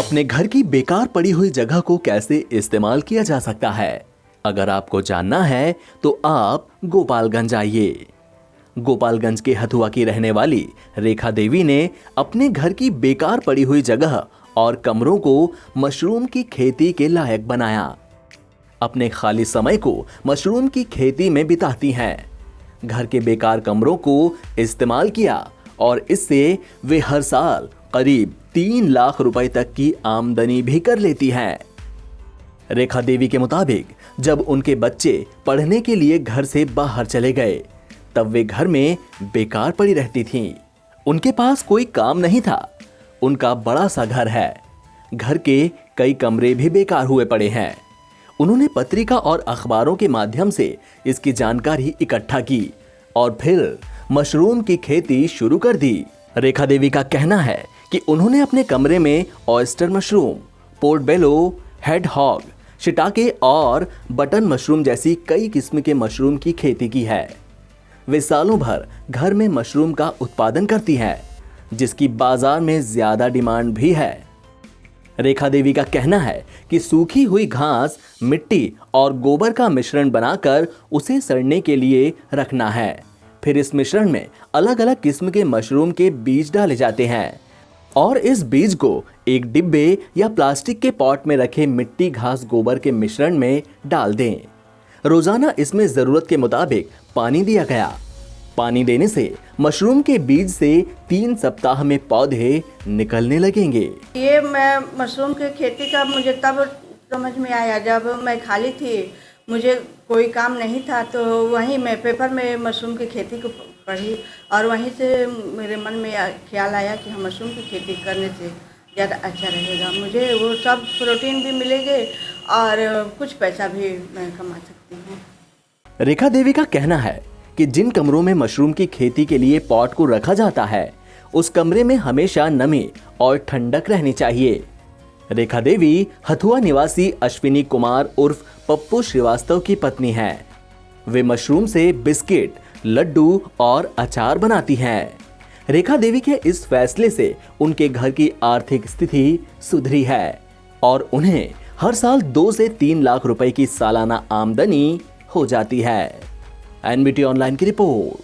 अपने घर की बेकार पड़ी हुई जगह को कैसे इस्तेमाल किया जा सकता है, अगर आपको जानना है तो आप गोपालगंज आइए। गोपालगंज के हथुआ की रहने वाली रेखा देवी ने अपने घर की बेकार पड़ी हुई जगह और कमरों को मशरूम की खेती के लायक बनाया। अपने खाली समय को मशरूम की खेती में बिताती हैं। घर के बेकार कमरों को इस्तेमाल किया और इससे वे हर साल करीब 3 लाख रुपए तक की आमदनी भी कर लेती हैं। रेखा देवी के मुताबिक जब उनके बच्चे पढ़ने के लिए घर से बाहर चले गए तब वे घर में बेकार पड़ी रहती थीं। उनके पास कोई काम नहीं था। उनका बड़ा सा घर है। घर के कई कमरे भी बेकार हुए पड़े हैं। उन्होंने पत्रिका और अखबारों के माध्यम से इसकी जानकारी इकट्ठा की और फिर मशरूम की खेती शुरू कर दी। रेखा देवी का कहना है कि उन्होंने अपने कमरे में oyster mushroom, portobello, hedgehog, shiitake और बटन मशरूम जैसी कई किस्म के मशरूम की खेती की है। वे सालों भर घर में मशरूम का उत्पादन करती हैं, जिसकी बाजार में ज्यादा डिमांड भी है। रेखा देवी का कहना है कि सूखी हुई घास, मिट्टी और गोबर का मिश्रण बनाकर उसे सड़ने के लिए रखना है। फिर इस मिश्रण में अलग अलग किस्म के मशरूम के बीज डाले जाते हैं और इस बीज को एक डिब्बे या प्लास्टिक के पॉट में रखे मिट्टी, घास, गोबर के मिश्रण में डाल दें। रोजाना इसमें जरूरत के मुताबिक पानी दिया गया। पानी देने से मशरूम के बीज से 3 सप्ताह में पौधे निकलने लगेंगे। ये मैं मशरूम की खेती का मुझे तब समझ में आया जब मैं खाली थी, मुझे कोई काम नहीं था, तो वहीं मैं पेपर में मशरूम की खेती को पढ़ी और वहीं से मेरे मन में ख्याल आया कि हम मशरूम की खेती करने से ज़्यादा अच्छा रहेगा। मुझे वो सब प्रोटीन भी मिलेंगे और कुछ पैसा भी मैं कमा सकती हूँ। रेखा देवी का कहना है कि जिन कमरों में मशरूम की खेती के लिए पॉट को रखा जाता है उस कमरे में हमेशा नमी और ठंडक रहनी चाहिए। रेखा देवी हथुआ निवासी अश्विनी कुमार उर्फ पप्पू श्रीवास्तव की पत्नी हैं। वे मशरूम से बिस्किट, लड्डू और अचार बनाती हैं। रेखा देवी के इस फैसले से उनके घर की आर्थिक स्थिति सुधरी है और उन्हें हर साल 2 से 3 लाख रुपए की सालाना आमदनी हो जाती है। एनबीटी ऑनलाइन की रिपोर्ट।